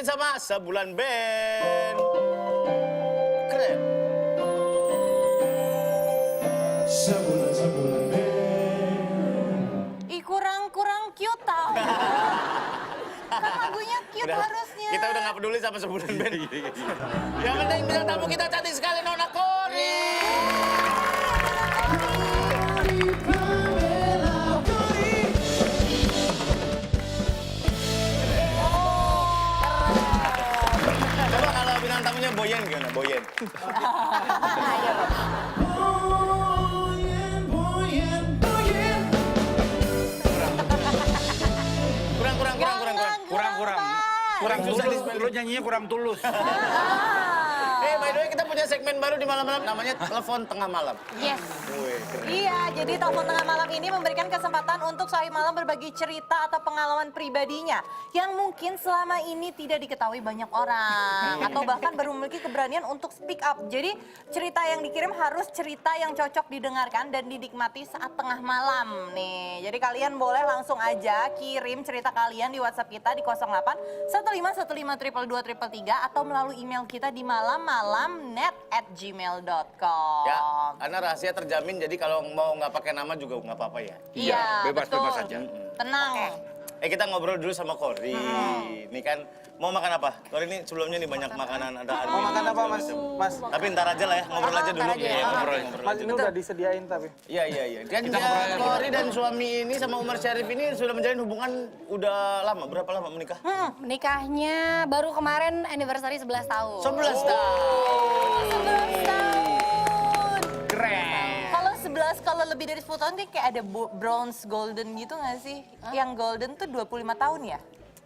ditemani sama Sebulan Band. Keren. Sebulan Band. Ih, kurang cute tau. Kan lagunya cute harusnya. Kita udah gak peduli sama Sebulan Band. Yang penting bintang tamu kita cantik sekali, Nona Kori. Coba kalau bintang tamunya Boyen gimana? Boyen. Kurang tulus, lu nyanyinya kurang tulus. By the way, kita punya segmen baru di malam-malam, namanya Telepon Tengah Malam. Yes. Iya, jadi telepon tengah malam ini memberikan kesempatan untuk sahib malam berbagi cerita atau pengalaman pribadinya yang mungkin selama ini tidak diketahui banyak orang atau bahkan baru memiliki keberanian untuk speak up. Jadi cerita yang dikirim harus cerita yang cocok didengarkan dan dinikmati saat tengah malam nih. Jadi kalian boleh langsung aja kirim cerita kalian di WhatsApp kita di 08 1515223333 atau melalui email kita di malammalamnet@gmail.com. Ya, karena rahasia terjamin, jadi kalau mau nggak pakai nama juga nggak apa-apa ya. Iya, bebas-bebas aja. Tenang. Kita ngobrol dulu sama Kori. Ini kan mau makan apa? Kori ini sebelumnya nih banyak makanan, ada Mau makan apa, Mas? Mas, Tapi ntar aja lah ya, ngobrol aja dulu. Iya, ngobrol Mas aja. ini udah disediain tapi. Iya. Dan Kori dan suami ini sama Umar Syarif ini sudah menjalin hubungan udah lama. Berapa lama menikah? Menikahnya baru kemarin anniversary 11 tahun. 11 tahun. 11 tahun. Keren. Kalau 11, kalau lebih dari 10 tahun kayak ada bronze, golden gitu nggak sih? Yang golden tuh 25 tahun ya?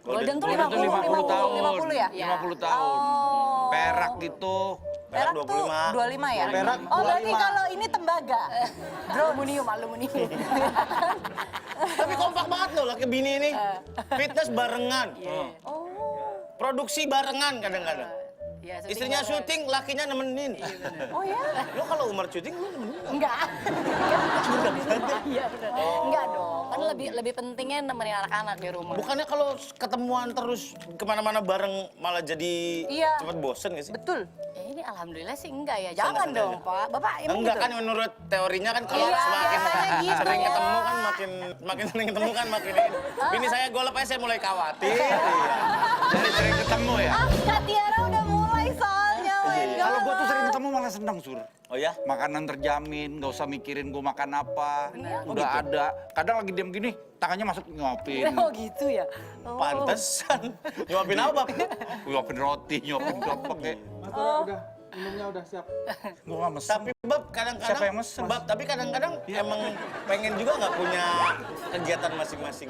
Golden tuh Golden tuh 50 tahun. 50 ya? 50 tahun. Oh. Perak gitu. Perak tuh 25 ya? Perak Oh, berarti 25. kalau ini tembaga. Aluminium. Tapi kompak banget loh laki bini ini. Fitness barengan. Oh. Produksi barengan kadang-kadang. Ya, Istrinya syuting, lakinya nemenin. Oh ya? Lo kalau Umar syuting, lo nemenin? Enggak. Iya benar. Enggak dong. Kan lebih pentingnya nemenin anak-anak di rumah. Bukannya kalau ketemuan terus kemana-mana bareng malah jadi Iya. cepet bosen gak sih? Betul. Ya, ini alhamdulillah sih enggak ya. Jangan dong, Pak. Bapak emang Enggak gitu? kan menurut teorinya kan kalau Iya, semakin biasanya gitu. sering ketemu kan makin sering ketemu kan makin ini. Bini saya golep aja saya mulai khawatir. Iya. Jadi sering ketemu ya. Kak Tiara udah mulai soalnya. my God. Kalau gua tuh sering ketemu malah senang, Sur. Oh ya? Makanan terjamin, nggak usah mikirin gua makan apa. Iya. Udah ada. Kadang lagi diam gini, tangannya masuk nyuapin. Oh gitu ya. Pantesan. Nyuapin apa? Nyuapin roti, nyuapin apa kayak. Mas udah, minumnya udah siap. Gua nggak mesen. Tapi Bab Siapa kadang-kadang yang mesen? Bab, tapi kadang-kadang emang pengen juga nggak punya kegiatan masing-masing.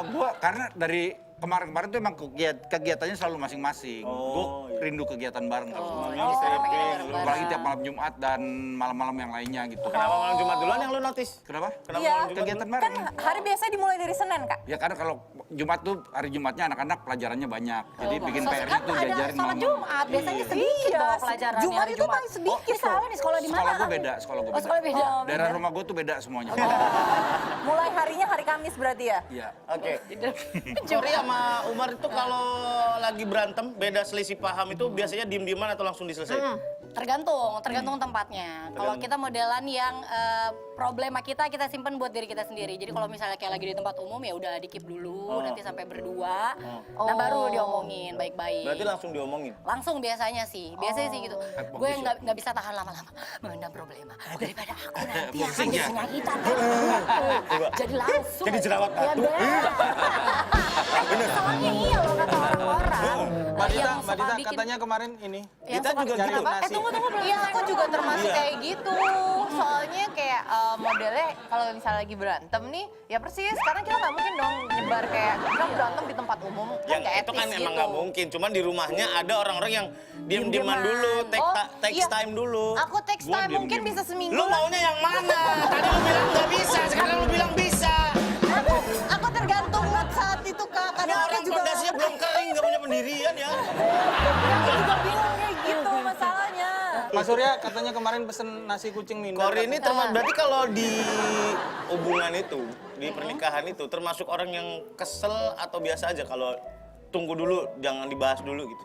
Gua karena dari kemarin-kemarin tuh emang kegiatannya selalu masing-masing. Gua rindu kegiatan bareng kalau sama Ini sekarang pengen bareng-bareng. apalagi tiap malam Jumat dan malam-malam yang lainnya gitu. Kenapa malam Jumat duluan yang lu notice? Kenapa? Kenapa Iya. malam Jumat Kegiatan dulu? bareng. Kan hari biasa dimulai dari Senin, Kak. Ya karena kalau Jumat tuh hari Jumatnya anak-anak pelajarannya banyak. Jadi bikin PR-nya tuh ada diajarin sholat mama. Jumat, biasanya sedikit Iya, dong pelajarannya Jumat hari itu Jumat. paling sedikit Oh, salah nih sekolah di mana? Sekolah gue beda, sekolah gue Oh, beda. sekolah beda. Daerah rumah gue tuh beda semuanya. Mulai harinya hari Kamis berarti ya? Iya. Oke. Kori sama Umar itu kalau lagi berantem, beda selisih paham itu biasanya diem-dieman atau langsung diselesaikan? Tergantung tempatnya. Kalau kita modelan yang problema kita simpan buat diri kita sendiri. Jadi kalau misalnya kayak lagi di tempat umum ya udah di-keep dulu, nanti sampai berdua. Nah baru diomongin baik-baik. Berarti langsung diomongin? Langsung biasanya sih gitu. Gue nggak bisa tahan lama-lama mengendam problema daripada aku nanti yang Pusing ada ya? penyakitan. Jadi langsung. Jadi jerawat Ya batu. soalnya iya loh kata orang-orang. Mbak Dita, Yang Mbak suka Dita bikin- katanya kemarin ini. yang Kita suka juga bikin gitu. apa? Nasi. Tunggu belum Iya, aku juga termasuk Iya. kayak gitu. Soalnya kayak modelnya kalau misalnya lagi berantem nih, ya persis. Karena kita nggak mungkin dong nyebar kayak kita berantem di tempat umum. Yang nggak itu etis kan emang gitu. nggak mungkin, cuman di rumahnya ada orang-orang yang diem-dieman Diem-dieman. dulu, takes iya. time dulu. Aku text Gua time mungkin diem-diem. bisa seminggu. Lu lah. maunya yang mana? Tadi lu bilang nggak bisa, sekarang lu bilang bisa. Aku tergantung mood saat itu, Kak. Ini Kadang aku orang juga pondasinya belum kering, nggak punya pendirian ya. aku juga bingung kayak gitu masalahnya. Mas Surya katanya kemarin pesen nasi kucing Minder. Kori ini termasuk, berarti kalau di hubungan itu, di pernikahan itu, termasuk orang yang kesel atau biasa aja kalau tunggu dulu, jangan dibahas dulu gitu.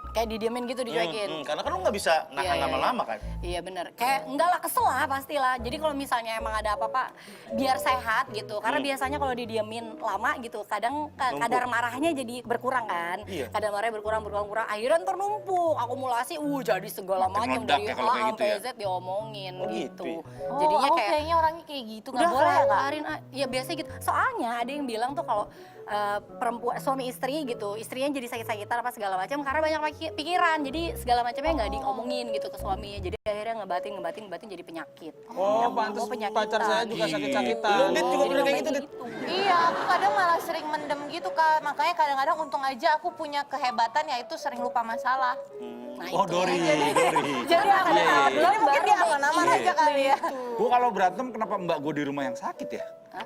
Kayak didiemin gitu, dicuekin. Karena kan lu nggak bisa Iya, nahan iya, lama-lama iya. kan. Iya bener, kayak enggak lah, kesel lah pastilah. Jadi kalau misalnya emang ada apa-apa, biar sehat gitu. Karena biasanya kalau didiemin lama gitu, kadang kadar marahnya jadi berkurang kan. Iya. Kadar marahnya berkurang. Akhirnya ntar numpuk, akumulasi, jadi segala Makin macam meledak dari ya kalau A kayak gitu sampai ya. Z diomongin Oh, gitu. gitu ya? Jadinya aku kayak kayaknya orangnya kayak gitu, udah nggak boleh ya, Kak? kelarin, ya biasa gitu. Soalnya ada yang bilang tuh kalau perempuan suami istri gitu, istrinya jadi sakit-sakitan apa segala macam karena banyak pikiran. Jadi segala macamnya nggak diomongin gitu ke suaminya. Jadi akhirnya ngebatin jadi penyakit. Oh, Yang pantes mau penyakitan. pacar saya juga Iya. sakit-sakitan. Lu Dit juga Jadi pernah kayak ngomongin gitu, Dit? Iya, aku kadang malah sering mendem gitu, Kak. Makanya kadang-kadang untung aja aku punya kehebatan yaitu sering lupa masalah. Nah, Oh, itu. Dori. Jadi aku Iya, iya, iya. jadi mungkin dia aman-aman aja kali ya. Gue kalau berantem kenapa mbak gue di rumah yang sakit ya?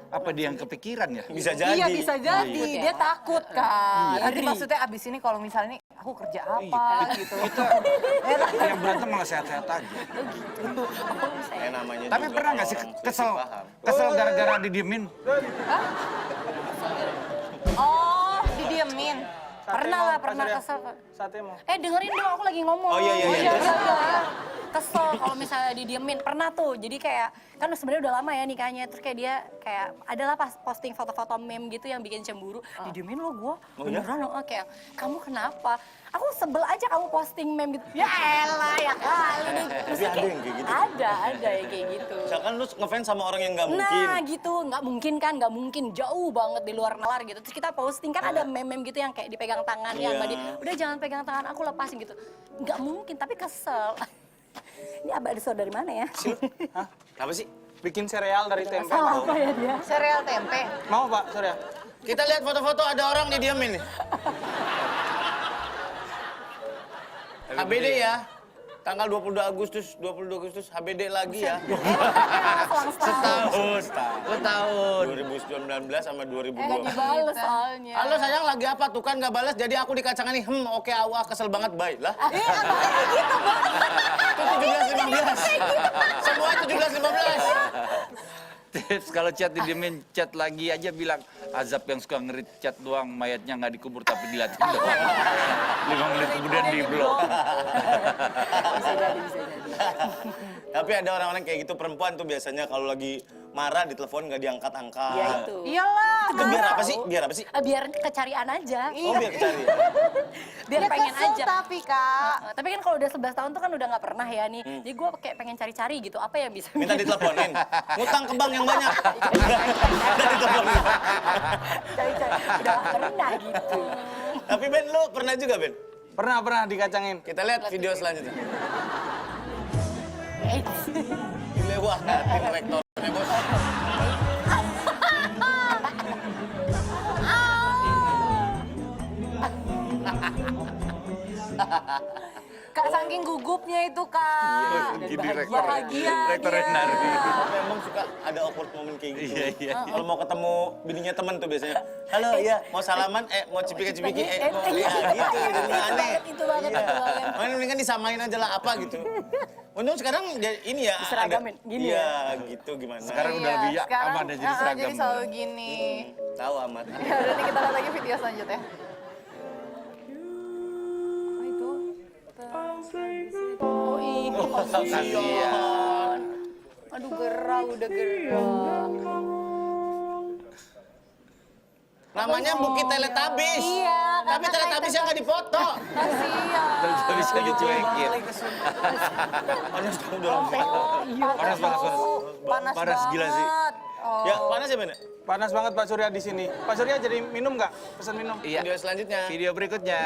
Apa dia yang kepikiran ya? Bisa jadi. Iya bisa jadi, Takut ya? dia takut kan. Nanti Ngeri. maksudnya abis ini kalau misalnya nih aku kerja apa gitu. Kita yang berantem malah sehat-sehat aja. Kayak namanya Tapi juga pernah nggak sih orang selisih kesel paham. kesel gara-gara didiemin? Oh, didiemin. Pernah lah, pernah kesel. Sate mau. Dengerin dong, aku lagi ngomong. Oh, iya, iya, iya. Terus? iya. Kesel kalau misalnya didiemin. Pernah tuh, jadi kayak, kan sebenarnya udah lama ya nikahnya. Terus kayak dia, kayak adalah pas posting foto-foto meme gitu yang bikin cemburu. Didiemin lo gue, beneran loh. Kayak, kamu kenapa? Aku sebel aja kamu posting meme gitu. Ya elah, ya kali deh. Terus Tapi ada yang kayak gitu? Ada yang kayak gitu. Misalkan lu ngefans sama orang yang nggak mungkin. Nah gitu, nggak mungkin, jauh banget di luar nalar gitu. Terus kita posting kan ada meme-meme gitu yang kayak dipegang tangannya sama dia. Udah jangan pegang tangan aku, lepasin gitu. Nggak mungkin, tapi kesel. Ini abah ada dari mana ya? Hah? Apa sih? Bikin sereal dari tempe. Salah apa ya dia? Sereal tempe. Mau Pak, Surya? Kita lihat foto-foto ada orang didiemin nih. HBD ya. Tanggal 22 Agustus HBD lagi ya. Setahun. Setahun. 2019 sama 2020. Nggak dibales soalnya. Halo sayang lagi apa? Tuh kan nggak balas jadi aku dikacangin nih. Oke awah kesel banget baik lah. Iya, makanya gitu, Bang. Itu 17-15. Semua 17-15. Tips kalau chat didiemin, chat lagi aja bilang azab yang suka ngerit chat doang, mayatnya nggak dikubur tapi dilatih doang. 5 menit kemudian di blok. Bisa jadi. Tapi ada orang-orang kayak gitu perempuan tuh biasanya kalau lagi marah di telepon nggak diangkat-angkat. Ya itu. Iyalah. Itu biar apa sih? Biar apa sih? Biar kecarian aja. Oh biar cari. Biar Dia pengen kesel aja. tapi, Kak. Tapi kan kalau udah 11 tahun tuh kan udah nggak pernah ya nih. Jadi gue kayak pengen cari-cari gitu, apa yang bisa Minta diteleponin. Ngutang ke bank yang banyak. Udah diteleponin. cari-cari. Udah nggak pernah gitu. Tapi Ben, lu pernah juga Ben? Pernah dikacangin. Kita lihat video selanjutnya. Eh, Dilewatin rektornya bos. Kak, saking gugupnya itu, Kak. Gini Bahagia rektor dia. Renard. Tapi emang suka ada awkward moment kayak gitu. Iya. Kalau mau ketemu bininya temen tuh biasanya. Halo, iya, mau salaman, mau cipika-cipiki, mau iya, gitu. Aneh. itu banget. Makanya mendingan disamain aja lah apa gitu. Untung sekarang ini ya Diseragamin, gini iya, gitu gimana. Sekarang udah lebih ya, sekarang, aman ya jadi seragam. jadi selalu gini. Tahu amat. Ya udah nih kita lihat lagi video selanjutnya. Oh itu. Oh ini Kasihan. Aduh gerah, udah gerah. Namanya Bukit Teletubbies. Iya, Tapi karena Teletubbies yang nggak difoto. Kasihan. Nggak bisa dicuekin. Panas dong udah lama. Panas. Panas Panas gila sih. banget. Oh. Ya, panas ya Ben? Panas banget Pak Surya di sini. Pak Surya jadi minum nggak? Pesan minum. Iya. Video selanjutnya. Video berikutnya.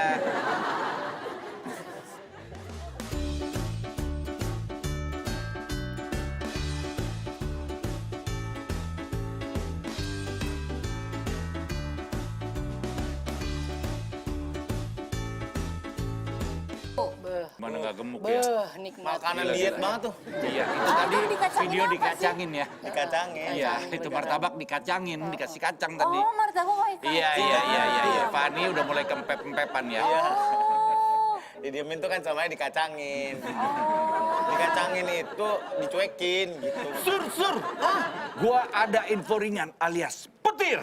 Mana nggak gemuk ya? Nikmat. Makanan Gila, diet gila. banget tuh. Iya, itu tadi dikacangin video apa sih? dikacangin ya. Dikacangin. Iya, itu martabak dikacangin, dikasih kacang tadi. Oh, martabak pakai kacang. Iya. Fani udah mulai kempep-kempepan ya. Oh. Didiemin tuh kan sama dikacangin. Dikacangin itu dicuekin gitu. Sur. Gua ada info ringan alias petir.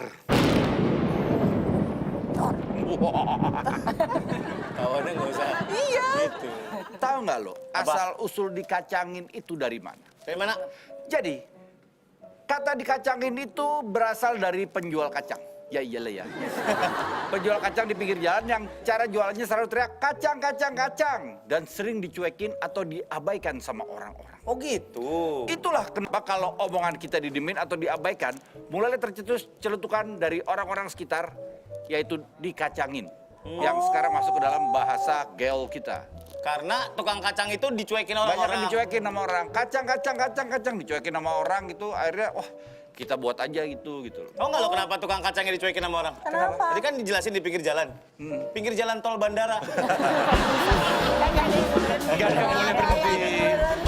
Kawannya nggak usah. Iya. Gitu. Tahu nggak lo, asal usul dikacangin itu dari mana? Dari mana? Jadi, kata dikacangin itu berasal dari penjual kacang. Ya iyalah ya. Penjual kacang di pinggir jalan yang cara jualannya selalu teriak kacang, kacang, kacang. Dan sering dicuekin atau diabaikan sama orang-orang. Oh gitu. Itulah kenapa kalau omongan kita didemin atau diabaikan, mulai tercetus celutukan dari orang-orang sekitar, yaitu dikacangin. Yang sekarang masuk ke dalam bahasa gaul kita. Karena tukang kacang itu dicuekin Banyak orang-orang. yang dicuekin sama orang. Kacang, kacang, kacang, kacang. Dicuekin sama orang gitu, akhirnya wah kita buat aja gitu. Tahu nggak lo kenapa tukang kacangnya dicuekin sama orang? Kenapa? Tadi kan dijelasin di pinggir jalan. Pinggir jalan tol bandara. Gak ada yang boleh berhenti.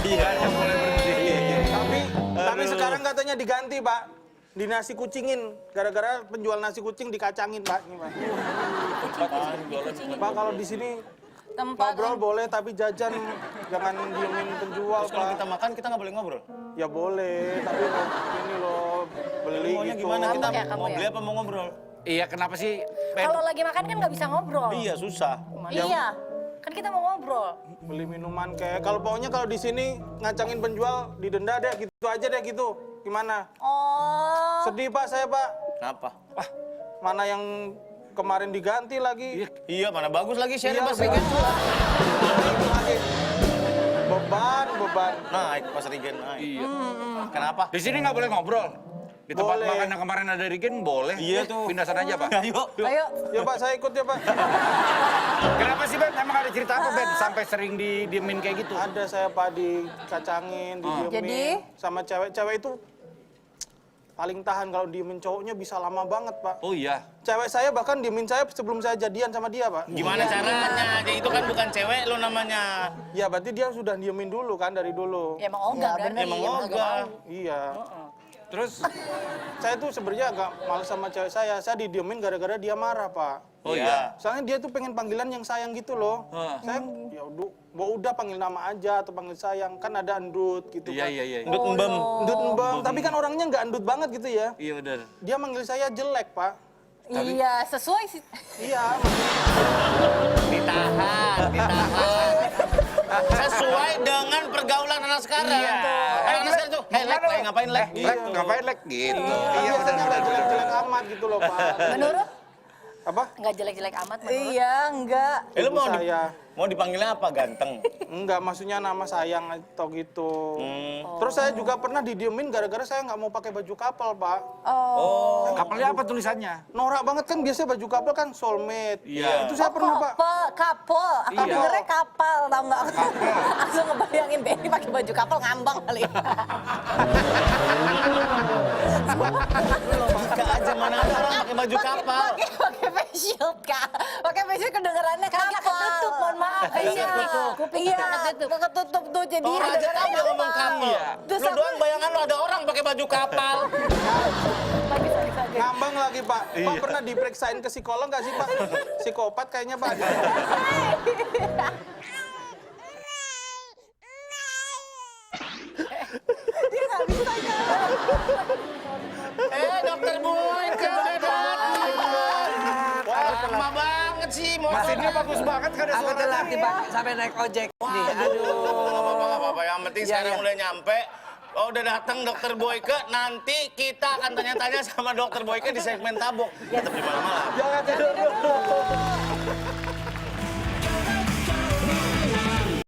Iya, yang boleh berhenti. Tapi sekarang katanya diganti, Pak. Di nasi kucingin. Gara-gara penjual nasi kucing dikacangin, Pak. Ini, Pak. Pak, kalau di sini Tempat ngobrol boleh, tapi jajan jangan diemin penjual, Terus kalau Pak. kita makan kita nggak boleh ngobrol. Ya boleh, tapi ini loh beli Maunya gitu. gimana? Kita Kamu ya, kamu mau ya? beli apa mau ngobrol? Iya, kenapa sih? Ben? Kalau lagi makan kan nggak bisa ngobrol. Iya susah. Iya. Kan kita mau ngobrol. Beli minuman kayak kalau pokoknya kalau di sini ngacangin penjual didenda deh, gitu aja deh gitu. Gimana? Oh. Sedih, Pak, saya, Pak. Kenapa? Mana yang kemarin diganti lagi? Iya mana bagus lagi share Iya, Mas bagus. Regen. Lagi. Beban. Naik Mas Regen naik. Iya. Kenapa? Di sini nggak boleh ngobrol. Di tempat Boleh. makan yang kemarin ada Rigen boleh. Iya tuh. Pindah sana aja, Pak. Ayo. Ayo. Ya, Pak, saya ikut ya, Pak. Kenapa sih, Ben? Emang ada cerita apa, Ben? Sampai sering didiemin kayak gitu? Ada saya, Pak, dikacangin, didiemin. Jadi? Sama cewek itu paling tahan kalau diemin cowoknya bisa lama banget, Pak. Oh iya. Cewek saya bahkan diemin saya sebelum saya jadian sama dia, Pak. Gimana caranya? Dia itu kan bukan cewek lo namanya. Ya, berarti dia sudah diemin dulu kan dari dulu. Ya emang ogah berarti. Emang agak ogah. mau. Iya. Terus? Saya tuh sebenarnya agak males sama cewek saya. Saya didiemin gara-gara dia marah, Pak. Oh iya. Soalnya dia tuh pengen panggilan yang sayang gitu loh. Saya ya udah panggil nama aja atau panggil sayang. Kan ada endut gitu Iya, kan. iya, iya. Endut embem. Endut embem, tapi kan orangnya nggak endut banget gitu ya. Iya, benar. Dia manggil saya jelek, Pak. Iya, sesuai sih. Iya, Ditahan. Sesuai dengan pergaulan anak sekarang. Iya. Anak sekarang tuh, lek, ngapain lek? Lek, ngapain lek? Gitu. Iya, biasanya benar, nggak benar. jelek-jelek amat gitu loh, Pak. Menurut? Apa? Nggak jelek-jelek amat menurut? Iya, enggak. Lu Ibu saya. mau dipanggilnya apa? Ganteng. Enggak, maksudnya nama sayang atau gitu. Hmm. Terus saya juga pernah didiemin gara-gara saya nggak mau pakai baju kapal, Pak. Oh. Kapalnya apa tulisannya? Norak banget kan biasanya baju kapal kan soulmate. Iya. Itu saya pernah, Pak. Kapal. Aku Iya. dengernya kapal, tau nggak? Langsung ngebayangin Benny pakai baju kapal ngambang kali. Logika aja mana ada orang pakai baju kapal. Pakai face shield, Kak. Pakai face shield kedengerannya kapal. ketutup, mohon maaf. Iya. Kupingnya Iya, ketutup. ketutup tuh jadi Orang aja tahu dia ngomong kapal. Iya. Terus Lu aku- doang bayangan lu ada orang pakai baju kapal. Ngambang lagi, Pak. Pak pernah diperiksain ke psikolog nggak sih, Pak? Psikopat kayaknya, Pak. Dia nggak bisa jalan. Dokter Boyke udah datang. Wah, lama banget sih. Mesinnya bagus banget kan ada Aku suara telat tadi. nih, Pak, sampai naik ojek. Nih, aduh. Nggak apa-apa. Yang penting Iya, sekarang iya. udah nyampe. Oh, udah datang Dokter Boyke. Nanti kita akan tanya-tanya sama Dokter Boyke di segmen tabok. Tetap di malam-malam. Jangan tidur dulu.